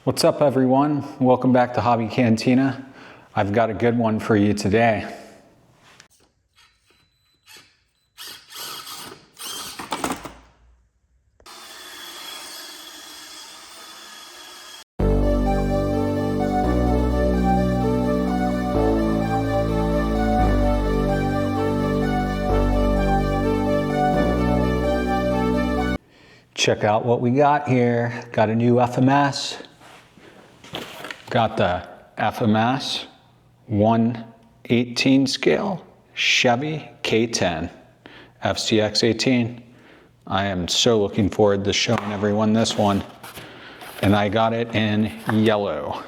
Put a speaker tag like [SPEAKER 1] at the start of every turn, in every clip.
[SPEAKER 1] What's up, everyone? Welcome back to Hobby Cantina. I've got a good one for you today. Check out what we got here. Got a new FMS. Got the FMS 1/18 scale Chevy K10 FCX18. I am so looking forward to showing everyone this one. And I got it in yellow.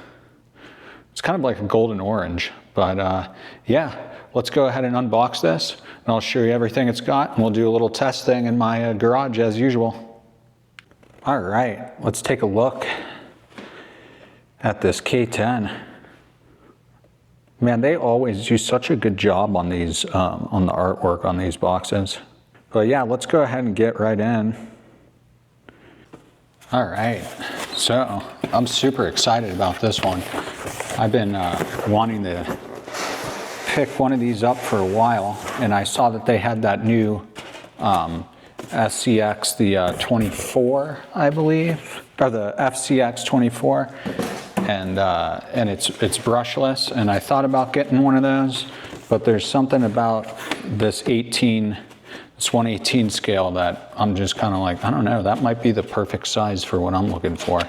[SPEAKER 1] It's kind of like a golden orange, but yeah, let's go ahead and unbox this and I'll show you everything it's got, and we'll do a little testing in my garage as usual. All right, let's take a look at this K10. Man, they always do such a good job on these, on the artwork on these boxes. But yeah, let's go ahead and get right in. All right, so I'm super excited about this one. I've been wanting to pick one of these up for a while, and I saw that they had that new SCX, the 24, I believe, or the FCX 24, and it's brushless. And I thought about getting one of those, but there's something about this 1/18 scale that I'm just kind of like, I don't know, that might be the perfect size for what I'm looking for.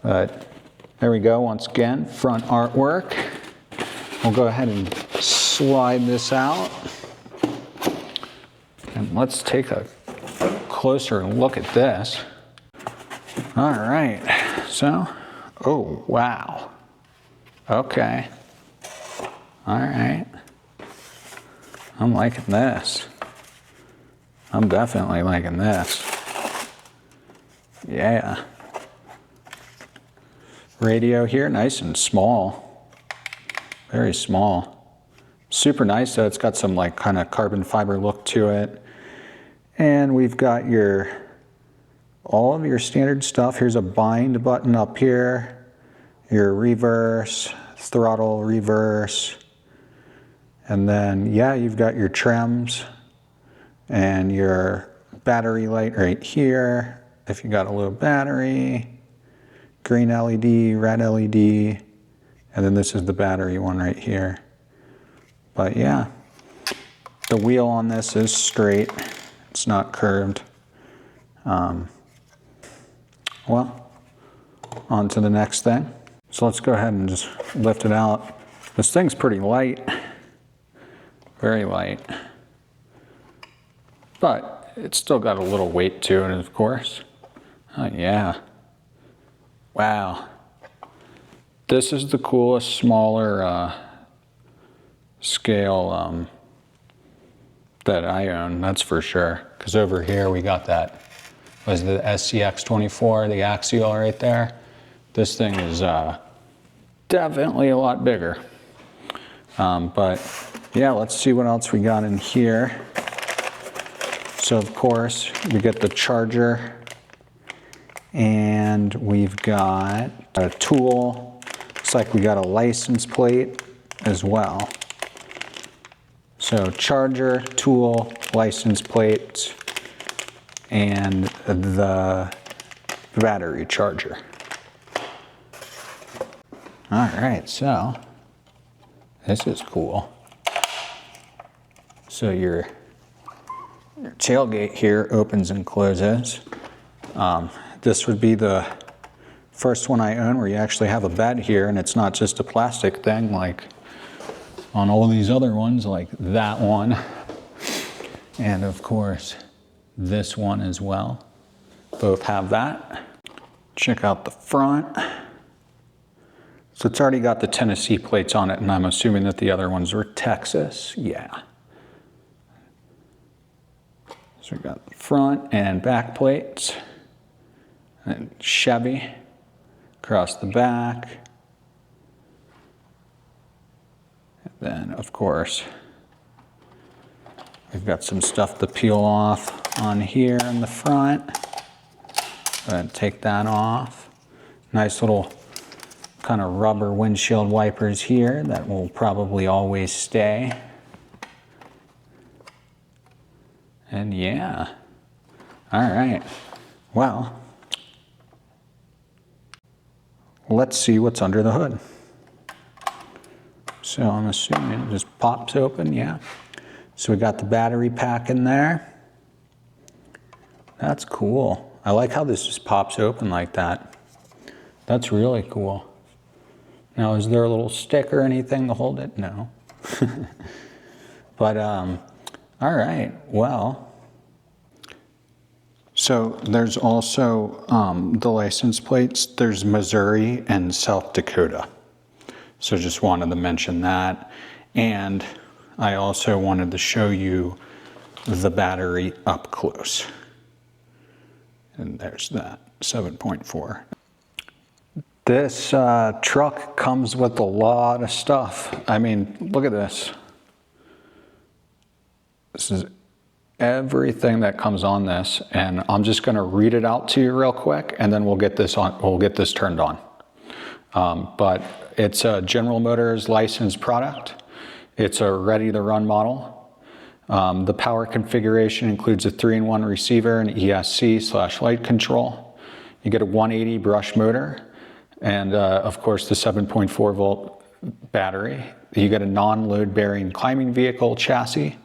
[SPEAKER 1] But there we go. Once again, front artwork. We'll go ahead and slide this out, and let's take a closer look at this. All right, so, oh, wow. Okay. All right. I'm liking this. I'm definitely liking this. Yeah. Radio here, nice and small. Very small. Super nice though. It's got some like kind of carbon fiber look to it. And we've got all of your standard stuff. Here's a bind button up here, your reverse, throttle, reverse, and then yeah, you've got your trims and your battery light right here if you got a low battery, green LED, red LED, and then this is the battery one right here. But yeah, the wheel on this is straight. It's not curved. Well, on to the next thing. So let's go ahead and just lift it out. This thing's pretty light, very light, but it's still got a little weight to it, of course. Oh yeah. Wow. This is the coolest, smaller scale that I own, that's for sure. Because over here we got that, was the SCX24, the axial right there. This thing is definitely a lot bigger. But yeah, let's see what else we got in here. So of course, we get the charger, and we've got a tool. Looks like we got a license plate as well. So charger, tool, license plate, and the battery charger. All right, so this is cool. So your tailgate here opens and closes. This would be the first one I own where you actually have a bed here, and it's not just a plastic thing like on all these other ones, like that one, and of course this one as well. Both have that. Check out the front. So it's already got the Tennessee plates on it, and I'm assuming that the other ones were Texas. Yeah. So we got the front and back plates, and Chevy across the back. Then, of course, we've got some stuff to peel off on here in the front. Go ahead and take that off. Nice little kind of rubber windshield wipers here that will probably always stay. And yeah, all right, well, let's see what's under the hood. So I'm assuming it just pops open, yeah. So we got the battery pack in there. That's cool. I like how this just pops open like that. That's really cool. Now, is there a little stick or anything to hold it? No. But, all right, well. So there's also the license plates. There's Missouri and South Dakota. So just wanted to mention that. And I also wanted to show you the battery up close. And there's that, 7.4. This truck comes with a lot of stuff. I mean, look at this. This is everything that comes on this, and I'm just gonna read it out to you real quick, and then we'll get this turned on. But it's a General Motors licensed product. It's a ready-to-run model. The power configuration includes a 3-in-1 receiver and ESC/light control. You get a 180 brush motor, and of course the 7.4 volt battery. You get a non-load bearing climbing vehicle chassis,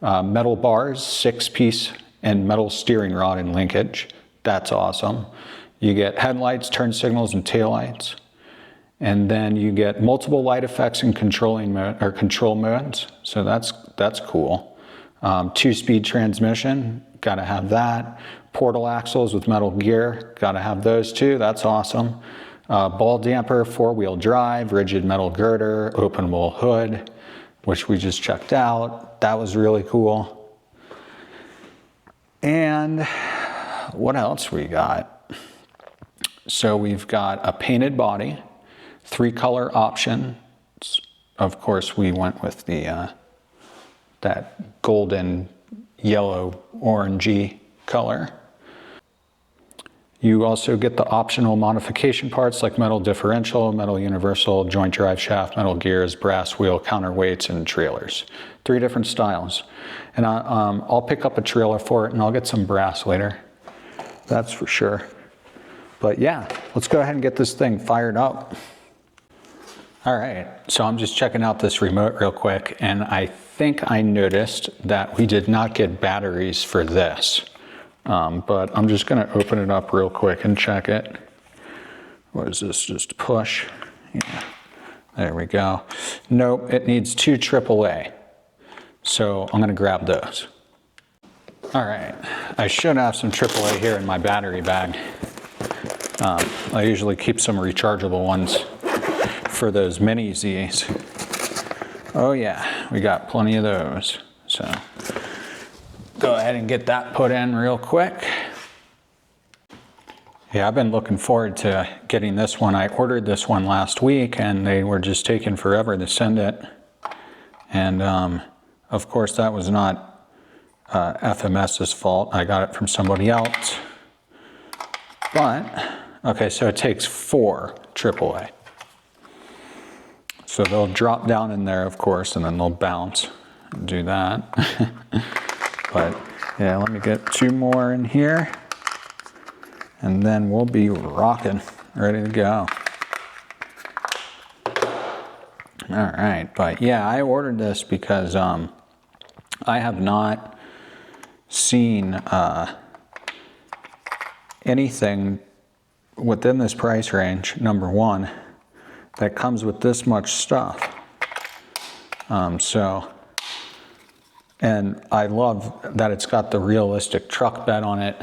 [SPEAKER 1] metal bars, 6-piece, and metal steering rod and linkage. That's awesome. You get headlights, turn signals, and taillights. And then you get multiple light effects and control modes. So that's cool. 2-speed transmission, gotta have that. Portal axles with metal gear, gotta have those too, that's awesome. Ball damper, 4-wheel drive, rigid metal girder, openable hood, which we just checked out. That was really cool. And what else we got? So we've got a painted body, 3-color option. Of course, we went with the that golden, yellow, orangey color. You also get the optional modification parts like metal differential, metal universal, joint drive shaft, metal gears, brass wheel, counterweights, and trailers. 3 different styles. And I'll pick up a trailer for it, and I'll get some brass later. That's for sure. But yeah, let's go ahead and get this thing fired up. All right, so I'm just checking out this remote real quick, and I think I noticed that we did not get batteries for this. But I'm just gonna open it up real quick and check it. What is this, just push? Yeah, there we go. Nope, it needs 2 AAA. So I'm gonna grab those. All right, I should have some AAA here in my battery bag. I usually keep some rechargeable ones for those mini Z's. Oh yeah, we got plenty of those. So go ahead and get that put in real quick. Yeah, I've been looking forward to getting this one. I ordered this one last week and they were just taking forever to send it. And of course that was not FMS's fault. I got it from somebody else. But, okay, so it takes 4 AAA. So they'll drop down in there, of course, and then they'll bounce and do that. But yeah, let me get 2 more in here, and then we'll be rocking, ready to go. All right, but yeah, I ordered this because I have not seen anything within this price range, number one, that comes with this much stuff. And I love that it's got the realistic truck bed on it.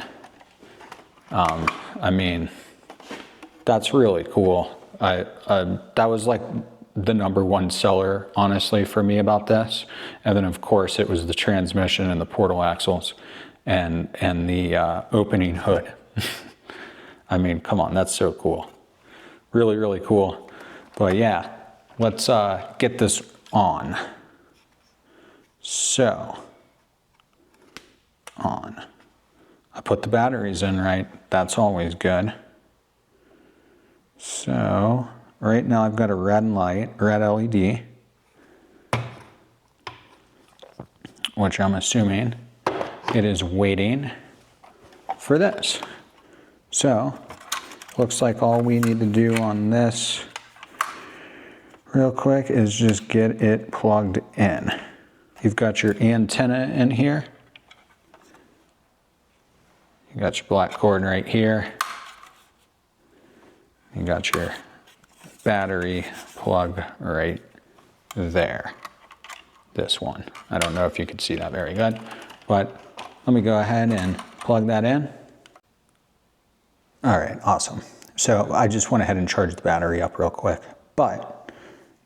[SPEAKER 1] I mean, that's really cool. That was like the #1 seller, honestly, for me about this. And then of course it was the transmission and the portal axles and the opening hood. I mean, come on, that's so cool. Really, really cool. But yeah, let's get this on. So, on. I put the batteries in right, that's always good. So, right right now I've got a red light, red LED, which I'm assuming it is waiting for this. So, looks like all we need to do on this real quick is just get it plugged in. You've got your antenna in here. You got your black cord right here. You got your battery plug right there. This one. I don't know if you can see that very good, but let me go ahead and plug that in. All right, awesome. So I just went ahead and charged the battery up real quick, but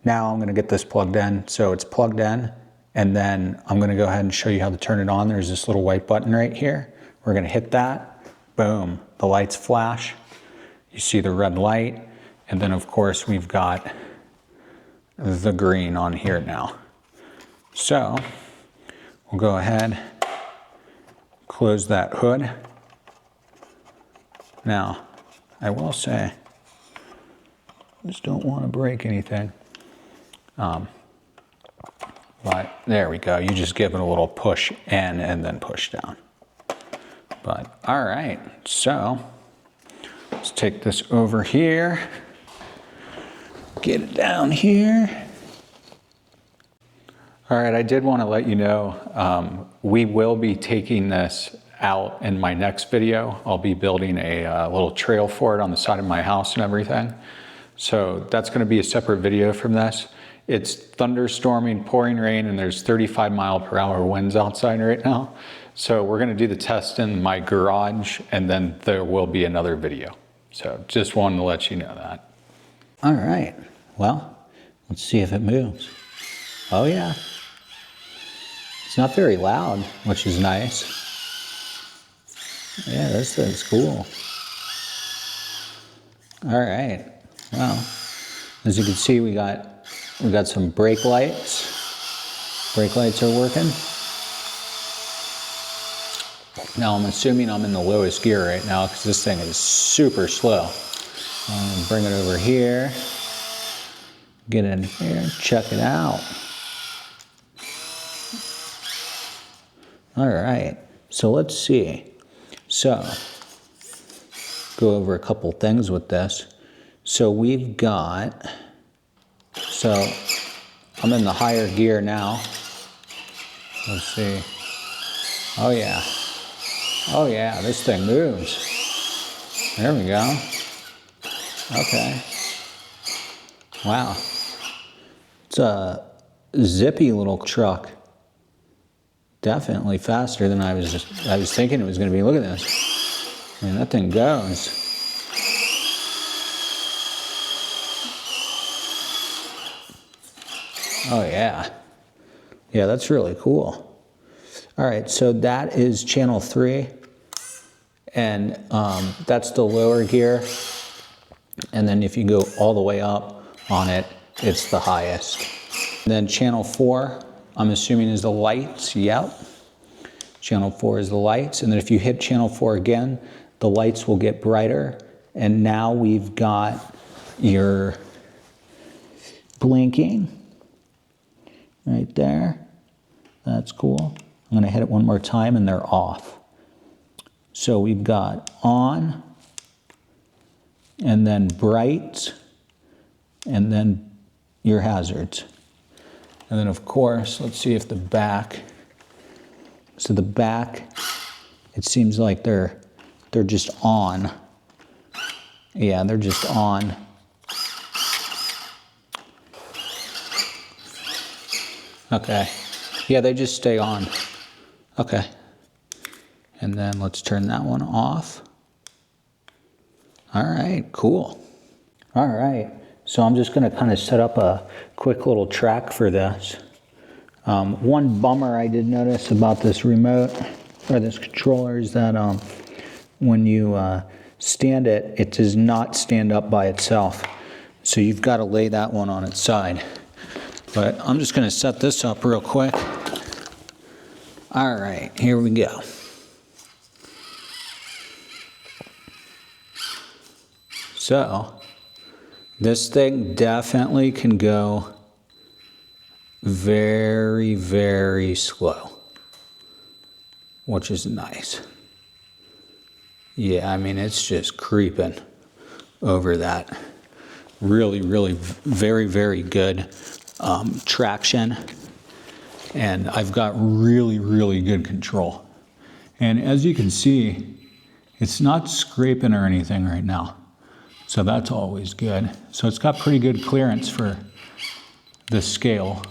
[SPEAKER 1] now I'm gonna get this plugged in. So it's plugged in, and then I'm gonna go ahead and show you how to turn it on. There's this little white button right here. We're gonna hit that, boom, the lights flash. You see the red light, and then of course we've got the green on here now. So we'll go ahead, close that hood. Now, I will say, just don't want to break anything. But there we go. You just give it a little push in and then push down. But all right, so let's take this over here, get it down here. All right, I did want to let you know, we will be taking this out in my next video. I'll be building a little trail for it on the side of my house and everything. So that's going to be a separate video from this. It's thunderstorming, pouring rain, and there's 35-mile-per-hour winds outside right now. So we're going to do the test in my garage, and then there will be another video. So just wanted to let you know that. All right, well, let's see if it moves. Oh yeah. It's not very loud, which is nice. Yeah, this thing's cool. All right, well, as you can see, we got some brake lights. Brake lights are working. Now I'm assuming I'm in the lowest gear right now because this thing is super slow. Bring it over here, get in here, check it out. All right, so let's see. So, go over a couple things with this. So we've got, so I'm in the higher gear now. Let's see. Oh yeah. Oh yeah, this thing moves. There we go. Okay. Wow. It's a zippy little truck. Definitely faster than I was thinking it was going to be. Look at this. I mean, that thing goes. Oh yeah. Yeah, that's really cool. All right, so that is channel 3. And that's the lower gear. And then if you go all the way up on it, it's the highest. And then channel 4, I'm assuming is the lights. Yep. Channel 4 is the lights. And then if you hit channel 4 again, the lights will get brighter. And now we've got your blinking right there. That's cool. I'm going to hit it one more time and they're off. So we've got on, and then bright, and then your hazards. And then of course, let's see if the back, so the back, it seems like they're just on. Yeah, they're just on. Okay. Yeah, they just stay on. Okay. And then let's turn that one off. All right, cool. All right, so I'm just gonna kind of set up a quick little track for this. One bummer I did notice about this remote, or this controller, is that when you stand it, it does not stand up by itself. So you've got to lay that one on its side. But I'm just gonna set this up real quick. All right, here we go. So This thing definitely can go very, very slow, which is nice. Yeah, I mean, it's just creeping over that. Really, really very, very good traction. And I've got really, really good control. And as you can see, it's not scraping or anything right now. So that's always good. So it's got pretty good clearance for the scale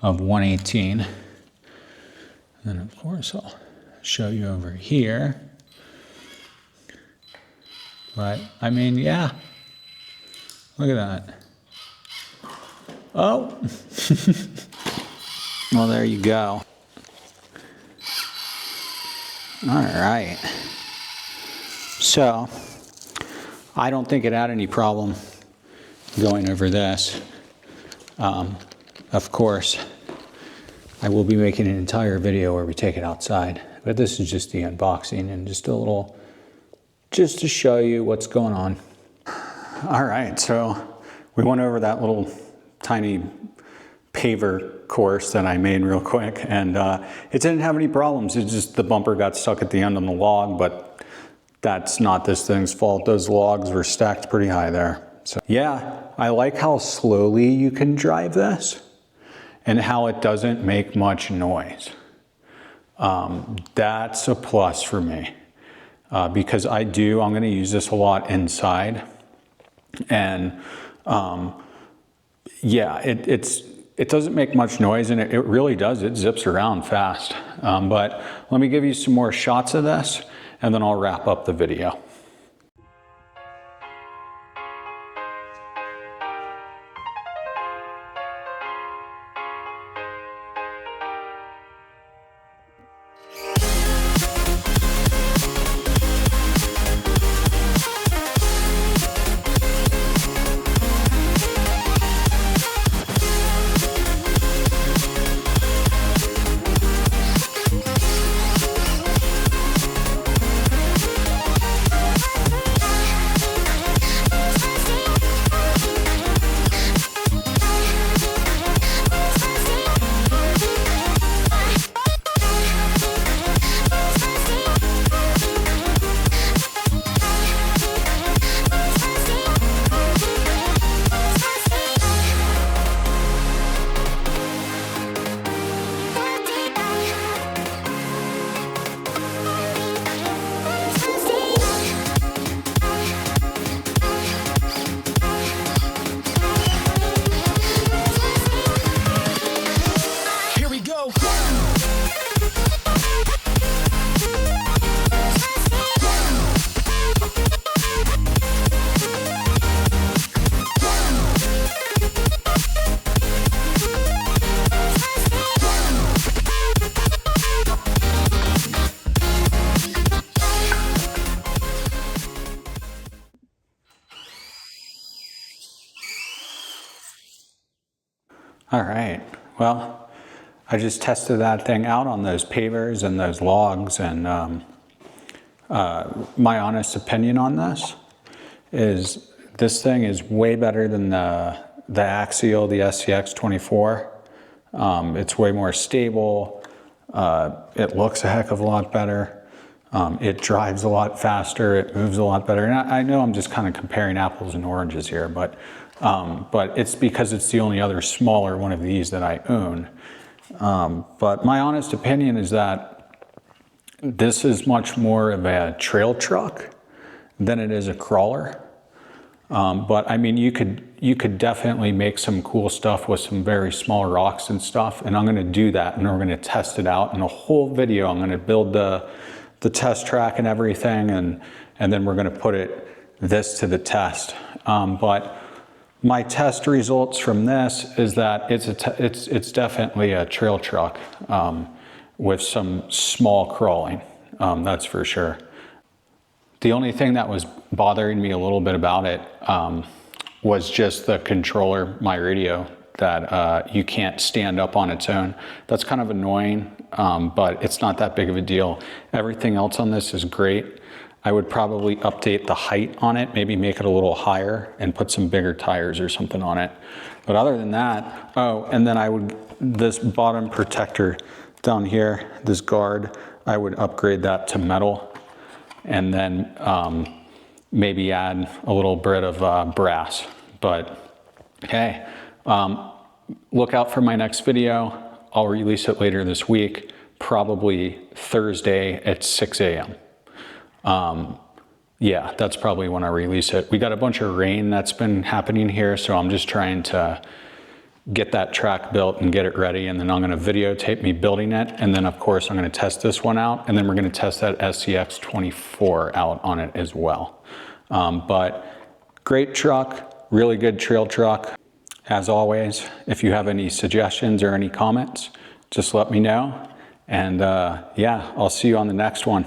[SPEAKER 1] of 118. And of course, I'll show you over here. But I mean, yeah, look at that. Oh, well, there you go. All right. So I don't think it had any problem going over this. Of course, I will be making an entire video where we take it outside, but this is just the unboxing and just a little, just to show you what's going on. All right, so we went over that little tiny paver course that I made real quick, and it didn't have any problems. It's just the bumper got stuck at the end on the log, but that's not this thing's fault. Those logs were stacked pretty high there. So yeah, I like how slowly you can drive this and how it doesn't make much noise. That's a plus for me because I'm gonna use this a lot inside, and yeah, it doesn't make much noise, and it really does. It zips around fast. But let me give you some more shots of this, and then I'll wrap up the video. All right, well, I just tested that thing out on those pavers and those logs, and my honest opinion on this is this thing is way better than the Axial, the FCX24. It's way more stable. It looks a heck of a lot better. It drives a lot faster. It moves a lot better. And I know I'm just kind of comparing apples and oranges here, but it's because it's the only other smaller one of these that I own. But my honest opinion is that this is much more of a trail truck than it is a crawler. But I mean, you could definitely make some cool stuff with some very small rocks and stuff. And I'm going to do that, and we're going to test it out in a whole video. I'm going to build the test track and everything, and then we're going to put this to the test. But my test results from this is that it's definitely a trail truck with some small crawling. That's for sure. The only thing that was bothering me a little bit about it was just the controller, my radio, that you can't stand up on its own. That's kind of annoying, but it's not that big of a deal. Everything else on this is great. I would probably update the height on it, maybe make it a little higher and put some bigger tires or something on it. But other than that, oh, and then I would, this bottom protector down here, this guard, I would upgrade that to metal, and then maybe add a little bit of brass. But hey, look out for my next video. I'll release it later this week, probably Thursday at 6 a.m. Yeah, that's probably when I release it. We got a bunch of rain that's been happening here, so I'm just trying to get that track built and get it ready, and then I'm gonna videotape me building it, and then of course I'm gonna test this one out, and then we're gonna test that FCX24 out on it as well. But great truck, really good trail truck. As always, if you have any suggestions or any comments, just let me know. And yeah, I'll see you on the next one.